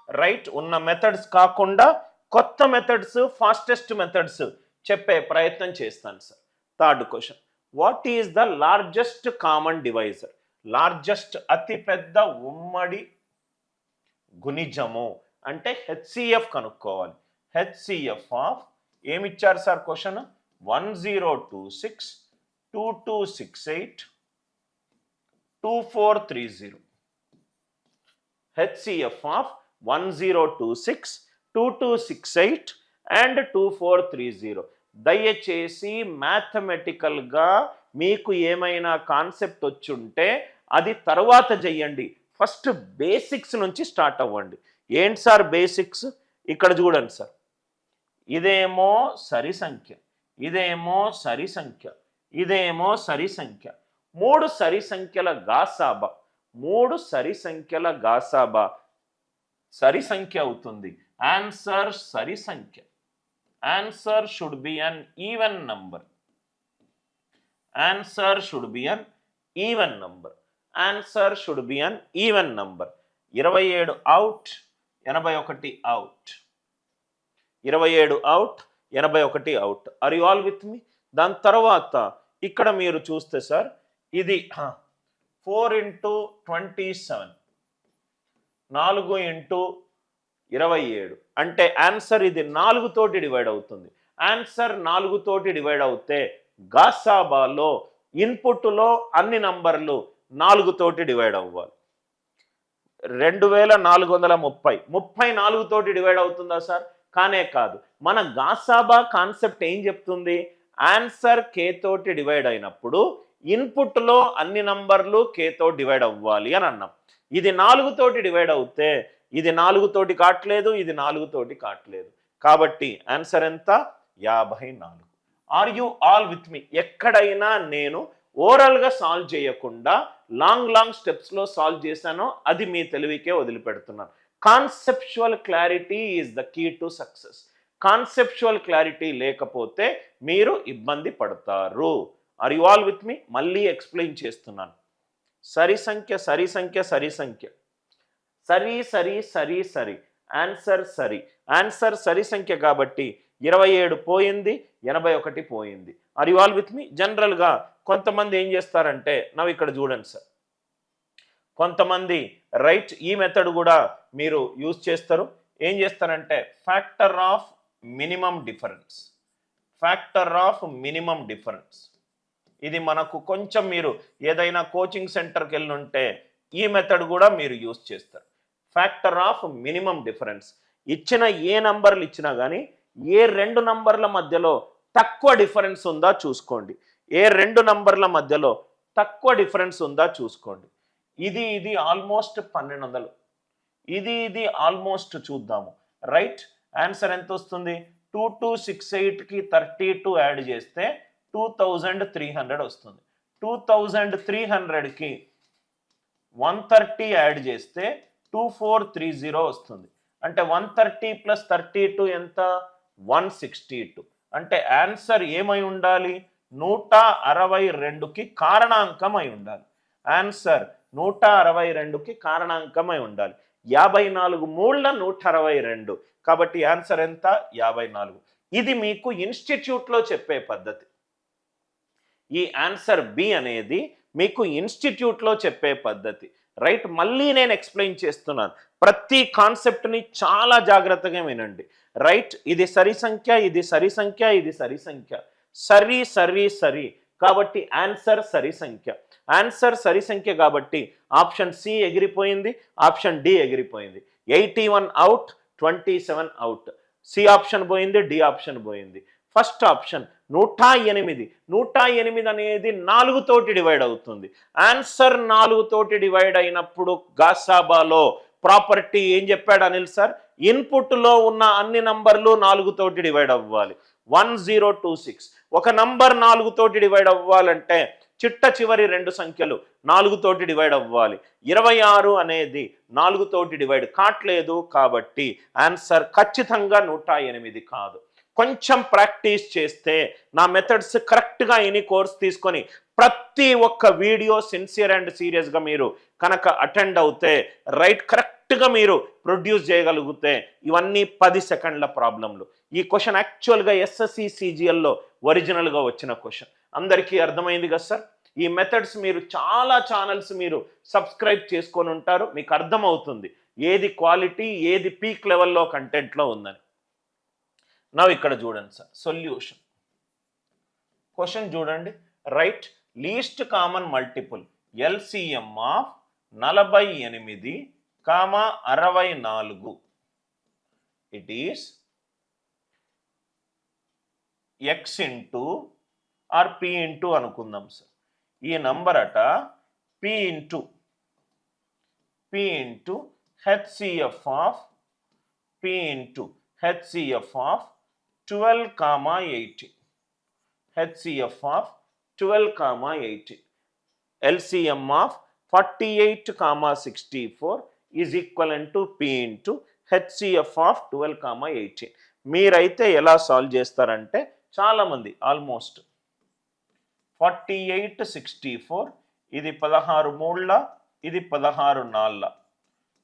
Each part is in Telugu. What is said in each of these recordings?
రైట్ ఉన్న మెథడ్స్ కాకుండా కొత్త మెథడ్స్ ఫాస్టెస్ట్ మెథడ్స్ చెప్పే ప్రయత్నం చేస్తాను sir. Third question, what is the largest common divisor? Largest అతిపెద్ద ఉమ్మడి గుణిజము అంటే హెచ్సిఎఫ్ కనుక్కోవాలి. హెచ్సిఎఫ్ ఆఫ్ ఏమిచ్చారు sir question? 1026 2268 2430. HCF of 1026 2268 and 2430. దయచేసి మ్యాథమెటికల్గా మీకు ఏమైనా కాన్సెప్ట్ వచ్చుంటే అది తర్వాత చెయ్యండి. ఫస్ట్ బేసిక్స్ నుంచి స్టార్ట్ అవ్వండి. ఏంటి సార్ బేసిక్స్? ఇక్కడ చూడండి సార్, ఇదేమో సరి సంఖ్య, ఇదేమో సరి సంఖ్య, ఇదేమో సరి సంఖ్య. 3 సరి సంఖ్యల గాసాబా, 3 సరి సంఖ్యల గాసాబా సరి సంఖ్య అవుతుంది. ఆన్సర్ సరి సంఖ్య. Answer should be an even number. Answer should be an even number. Answer should be an even number. 27 out, 81 out. 27 out, 81 out. Are you all with me? దాని తర్వాత ఇక్కడ మీరు చూస్తే సార్, ఇది 4 × 27, 4 × 27 అంటే ఆన్సర్ ఇది 4 తోటి డివైడ్ అవుతుంది. ఆన్సర్ 4 తోటి డివైడ్ అవుతే గాసాబాలో ఇన్పుట్లో అన్ని నంబర్లు 4 తోటి డివైడ్ అవ్వాలి. 2430 34 తోటి డివైడ్ అవుతుందా సార్? కానే కాదు. మన గాసాబా కాన్సెప్ట్ ఏం చెప్తుంది? ఆన్సర్ కే తోటి డివైడ్ అయినప్పుడు ఇన్పుట్లో అన్ని నంబర్లు కే తో డివైడ్ అవ్వాలి అని అన్నాం. ఇది 4 తోటి డివైడ్ అవుతే ఇది 4 తోటి కావట్లేదు, ఇది 4 తోటి కావట్లేదు. కాబట్టి ఆన్సర్ ఎంత? 54. Are you all with me? ఎక్కడైనా నేను ఓరల్గా సాల్వ్ చేయకుండా లాంగ్ స్టెప్స్లో సాల్వ్ చేశానో అది మీ తెలివికే వదిలిపెడుతున్నాను. Conceptual clarity is the key to success. Conceptual clarity లేకపోతే మీరు ఇబ్బంది పడతారు. Are you all with me? మళ్ళీ ఎక్స్ప్లెయిన్ చేస్తున్నాను. సరి సంఖ్య, సరి సంఖ్య, సరి సంఖ్య, సరి సరి సరి సరి. ఆన్సర్ సరి. ఆన్సర్ సరి సంఖ్య కాబట్టి 27 పోయింది, 81 పోయింది. ఆర్ యు ఆల్ విత్ మీ? జనరల్గా కొంతమంది ఏం చేస్తారంటే, నవ్వు ఇక్కడ చూడండి సార్, కొంతమంది రైట్ ఈ మెథడ్ కూడా మీరు యూజ్ చేస్తారు. ఏం చేస్తారంటే factor of minimum difference. Factor of minimum difference ఇది మనకు కొంచెం మీరు ఏదైనా కోచింగ్ సెంటర్కి వెళ్ళి ఉంటే ఈ మెథడ్ కూడా మీరు యూజ్ చేస్తారు. ఫ్యాక్టర్ ఆఫ్ మినిమం డిఫరెన్స్ ఇచ్చిన ఏ నంబర్లు ఇచ్చినా కానీ ఏ 2 నంబర్ల మధ్యలో తక్కువ డిఫరెన్స్ ఉందా చూసుకోండి. ఏ 2 నంబర్ల మధ్యలో తక్కువ డిఫరెన్స్ ఉందా చూసుకోండి. ఇది ఆల్మోస్ట్ 1200, ఇది ఆల్మోస్ట్ చూద్దాము. రైట్ ఆన్సర్ ఎంత వస్తుంది? 2268కి 32 యాడ్ చేస్తే 2300 వస్తుంది. 2300కి 130 యాడ్ చేస్తే 2430 వస్తుంది. అంటే 130 + 32 ఎంత? 162. అంటే ఆన్సర్ ఏమై ఉండాలి? 162కి కారణాంకం అయి ఉండాలి. ఆన్సర్ 162కి కారణాంకమై ఉండాలి. 54 మూళ్ళ 162. కాబట్టి ఆన్సర్ ఎంత? 54. ఇది మీకు ఇన్స్టిట్యూట్లో చెప్పే పద్ధతి. ఈ ఆన్సర్ బి అనేది మీకు ఇన్స్టిట్యూట్లో చెప్పే పద్ధతి. రైట్ మళ్ళీ నేను ఎక్స్ప్లెయిన్ చేస్తున్నాను. ప్రతి కాన్సెప్ట్ని చాలా జాగ్రత్తగా వినండి. రైట్ ఇది సరి సంఖ్య, ఇది సరి సంఖ్య, ఇది సరి సంఖ్య. సరి సరి సరి కాబట్టి ఆన్సర్ సరి సంఖ్య. ఆన్సర్ సరి సంఖ్య కాబట్టి ఆప్షన్ సి ఎగిరిపోయింది, ఆప్షన్ డి ఎగిరిపోయింది. 81 అవుట్, 27 అవుట్. సి ఆప్షన్ పోయింది, డి ఆప్షన్ పోయింది. First option 108. 108 అనేది 4 తోటి డివైడ్ అవుతుంది. ఆన్సర్ 4 తోటి డివైడ్ అయినప్పుడు గాసాబాలో ప్రాపర్టీ ఏం చెప్పాడు అనిల్ సార్? ఇన్పుట్లో ఉన్న అన్ని నంబర్లు 4 తోటి డివైడ్ అవ్వాలి. 1026 ఒక నంబర్ 4 తోటి డివైడ్ అవ్వాలంటే చిట్ట చివరి 2 సంఖ్యలు 4 తోటి డివైడ్ అవ్వాలి. 26 అనేది 4 తోటి డివైడ్ కావట్లేదు కాబట్టి ఆన్సర్ ఖచ్చితంగా 108 కాదు. కొంచెం ప్రాక్టీస్ చేస్తే నా మెథడ్స్ కరెక్ట్గా ఎనీ కోర్స్ తీసుకొని ప్రతి ఒక్క వీడియో సిన్సియర్ అండ్ సీరియస్గా మీరు కనుక అటెండ్ అవుతే రైట్ కరెక్ట్గా మీరు ప్రొడ్యూస్ చేయగలిగితే ఇవన్నీ 10 సెకండ్ల ప్రాబ్లంలు. ఈ క్వశ్చన్ యాక్చువల్గా ఎస్ఎస్సి సిజిఎల్లో ఒరిజినల్గా వచ్చిన క్వశ్చన్. అందరికీ అర్థమైంది కదా సార్? ఈ మెథడ్స్ మీరు చాలా ఛానల్స్ మీరు సబ్స్క్రైబ్ చేసుకొని ఉంటారు, మీకు అర్థమవుతుంది ఏది క్వాలిటీ ఏది పీక్ లెవెల్లో కంటెంట్లో ఉందని. నా ఇక్కడ చూడండి సార్, సొల్యూషన్ క్వశ్చన్ చూడండి. Right least common multiple LCM of 48, 64 it is x into R P into అనుకుందాం సార్. ఈ నంబర్ అట P into HCF of P into HCF of 12, 18 HCF of 12, 18 LCM of 48, 64 is equivalent to P into HCF of 12, 18. మీరైతే ఎలా సాల్వ్ చేస్తారంటే చాలామంది ఆల్మోస్ట్ 48, 64 ఇది 16 మూళ్ళ, ఇది 16 నాళ్ళ,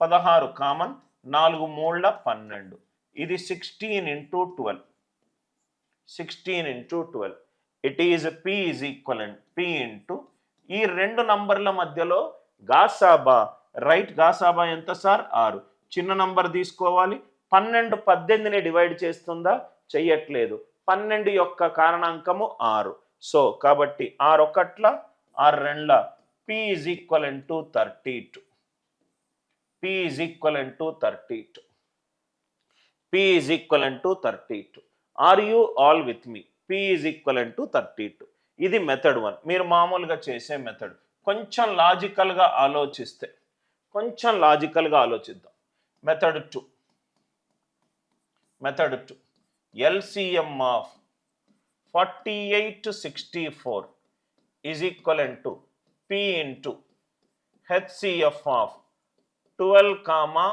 16 కామన్, 4 మూళ్ళ 12, ఇది 16 into 12, 16 into 12. It is P is equivalent P into ఈ రెండు నంబర్ల మధ్యలో గాసాబా. రైట్ గాసాబా ఎంత సార్? 6. చిన్న నంబర్ తీసుకోవాలి. 12 18ని డివైడ్ చేస్తుందా? చెయ్యట్లేదు. 12 యొక్క కారణాంకము 6. సో కాబట్టి 6 ఒకట్ల 6 రెండ్ల P is equivalent to 32. P is equivalent to 32. P is equivalent to 32. Are you all with me? P is equivalent to 32. ఇది మెథడ్ 1. మీరు మామూలుగా చేసే మెథడ్. కొంచెం లాజికల్గా ఆలోచిస్తే, ఆలోచిద్దాం. Method 2 LCM of 48, 64 is equivalent to P into HCF of 12,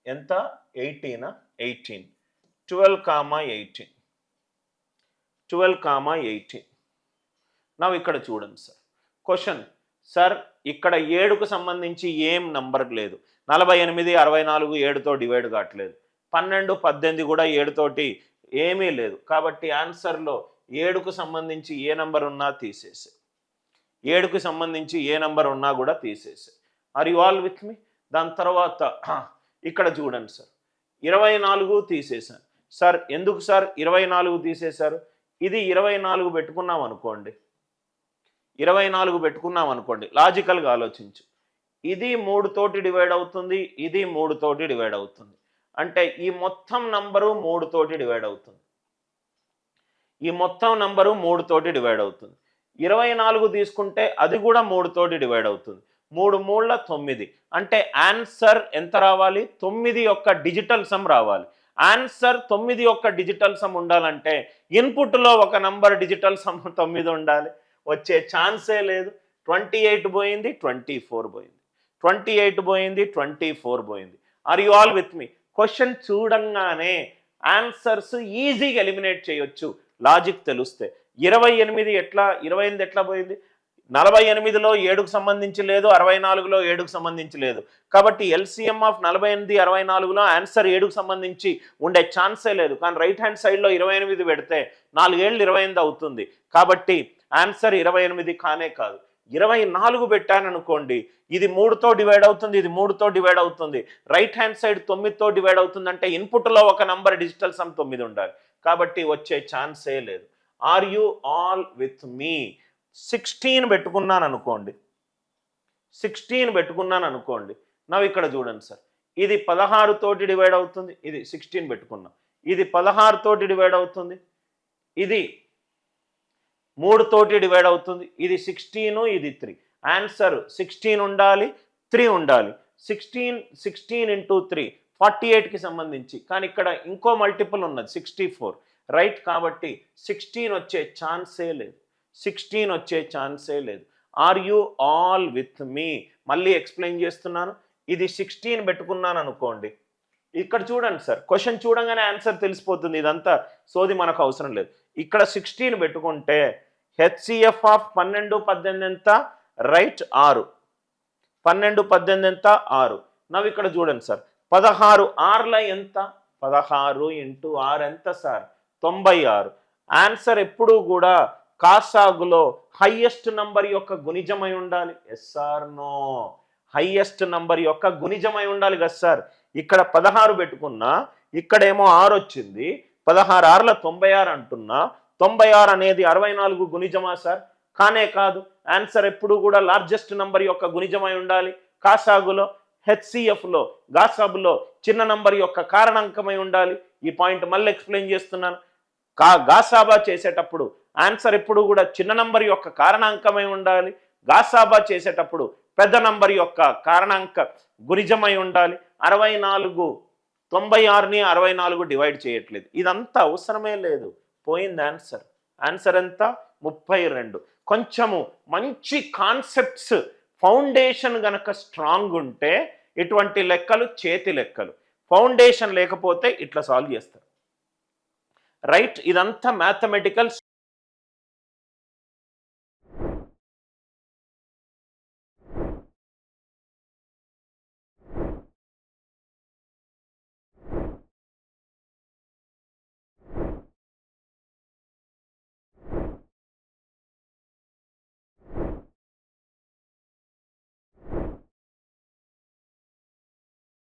ఎంత 18 12, 18 నా ఇక్కడ చూడండి సార్. క్వశ్చన్ సార్ ఇక్కడ 7కు సంబంధించి ఏం నంబర్ లేదు. 48, 64 7తో డివైడ్ కావట్లేదు. 12, 18 కూడా 7తోటి ఏమీ లేదు. కాబట్టి ఆన్సర్లో 7కు సంబంధించి ఏ నంబర్ ఉన్నా తీసేసే, 7కు సంబంధించి ఏ నంబర్ ఉన్నా కూడా తీసేసే. Are you all with me? దాని తర్వాత ఇక్కడ చూడండి సార్, 24 తీసేశాను. సార్ ఎందుకు సార్ 24 తీసేశారు? ఇది 24 పెట్టుకున్నాం అనుకోండి, 24 పెట్టుకున్నాం అనుకోండి, లాజికల్గా ఆలోచించు. ఇది 3 తోటి డివైడ్ అవుతుంది, ఇది 3 తోటి డివైడ్ అవుతుంది. అంటే ఈ మొత్తం నంబరు 3 తోటి డివైడ్ అవుతుంది. 24 తీసుకుంటే అది కూడా 3 తోటి డివైడ్ అవుతుంది. 3 మూళ్ళ 9. అంటే ఆన్సర్ ఎంత రావాలి? 9 యొక్క డిజిటల్ సమ్ రావాలి. ఆన్సర్ 9 యొక్క డిజిటల్ సమ్ ఉండాలంటే ఇన్పుట్లో ఒక నంబర్ డిజిటల్ సమ్ 9 ఉండాలి. వచ్చే ఛాన్సే లేదు. 28 పోయింది, 24 పోయింది, 28 పోయింది, 24 పోయింది. Are you all with me? Question చూడంగానే ఆన్సర్స్ ఈజీగా ఎలిమినేట్ చేయొచ్చు లాజిక్ తెలిస్తే. 28 ఎట్లా పోయింది? 48లో 7కు సంబంధించి లేదు, 64లో 7కు సంబంధించి లేదు. కాబట్టి LCM ఆఫ్ 48, 64లో ఆన్సర్ 7కు సంబంధించి ఉండే ఛాన్సే లేదు. కానీ రైట్ హ్యాండ్ సైడ్లో 28 పెడితే 4 ఏళ్ళు 28 అవుతుంది. కాబట్టి ఆన్సర్ 28 కానే కాదు. 24 పెట్టాననుకోండి, ఇది 3తో డివైడ్ అవుతుంది, ఇది 3తో డివైడ్ అవుతుంది. రైట్ హ్యాండ్ సైడ్ 9తో డివైడ్ అవుతుంది. అంటే ఇన్పుట్లో ఒక నంబర్ డిజిటల్ సమ్ 9 ఉండాలి. కాబట్టి వచ్చే ఛాన్సే లేదు. ఆర్ యు ఆల్ విత్ మీ? 16 పెట్టుకున్నాను అనుకోండి, 16 పెట్టుకున్నాను అనుకోండి. నవ్వు ఇక్కడ చూడండి సార్, ఇది 16 తోటి డివైడ్ అవుతుంది, ఇది 16 పెట్టుకున్నాం, ఇది 16 తోటి డివైడ్ అవుతుంది, ఇది 3 తోటి డివైడ్ అవుతుంది, ఇది 16, ఇది 3. ఆన్సర్ 16 ఉండాలి, 3 ఉండాలి. 16 into 3 48కి సంబంధించి. కానీ ఇక్కడ ఇంకో మల్టిపుల్ ఉన్నది 64. రైట్, కాబట్టి 16 వచ్చే ఛాన్సే లేదు, 16 వచ్చే ఛాన్సే లేదు. Are you all with me? మళ్ళీ ఎక్స్ప్లెయిన్ చేస్తున్నాను. ఇది 16 పెట్టుకున్నాను అనుకోండి, ఇక్కడ చూడండి సార్, క్వశ్చన్ చూడంగానే ఆన్సర్ తెలిసిపోతుంది. ఇదంతా సోది మనకు అవసరం లేదు. ఇక్కడ 16 పెట్టుకుంటే HCF ఆఫ్ 12, 18 ఎంత? రైట్ 6. 12 18 ఎంత 6. నవ్వు ఇక్కడ చూడండి సార్ 16 6ల ఎంత 16 ఇంటూ 6 ఎంత సార్ 96. ఆన్సర్ ఎప్పుడు కూడా కాసాగులో హైయెస్ట్ నంబర్ యొక్క గుణిజమై ఉండాలి. Yes or no? Highest number యొక్క గుణిజమై ఉండాలి కదా సార్. ఇక్కడ 16 పెట్టుకున్నా, ఇక్కడేమో 6 వచ్చింది, 16 6ల 96 అంటున్నా. 96 అనేది 64 గుణిజమా సార్? కానే కాదు. ఆన్సర్ ఎప్పుడు కూడా లార్జెస్ట్ నంబర్ యొక్క గుణిజమై ఉండాలి. కాసాగులో హెచ్సిఎఫ్లో గాసాబులో చిన్న నంబర్ యొక్క కారణాంకమై ఉండాలి. ఈ పాయింట్ మళ్ళీ ఎక్స్ప్లెయిన్ చేస్తున్నాను. గాసాబా చేసేటప్పుడు ఆన్సర్ ఎప్పుడు కూడా చిన్న నంబర్ యొక్క కారణాంకమై ఉండాలి. గాసాబా చేసేటప్పుడు పెద్ద నంబర్ యొక్క కారణాంక గుణిజమై ఉండాలి. 64 96ని 64 డివైడ్ చేయట్లేదు. ఇదంతా అవసరమే లేదు, పోయింది ఆన్సర్. ఆన్సర్ ఎంత 32. కొంచెము మంచి కాన్సెప్ట్స్ ఫౌండేషన్ గనక స్ట్రాంగ్ ఉంటే ఇటువంటి లెక్కలు చేతి లెక్కలు. ఫౌండేషన్ లేకపోతే ఇట్లా సాల్వ్ చేస్తారు. రైట్? ఇదంతా మ్యాథమెటికల్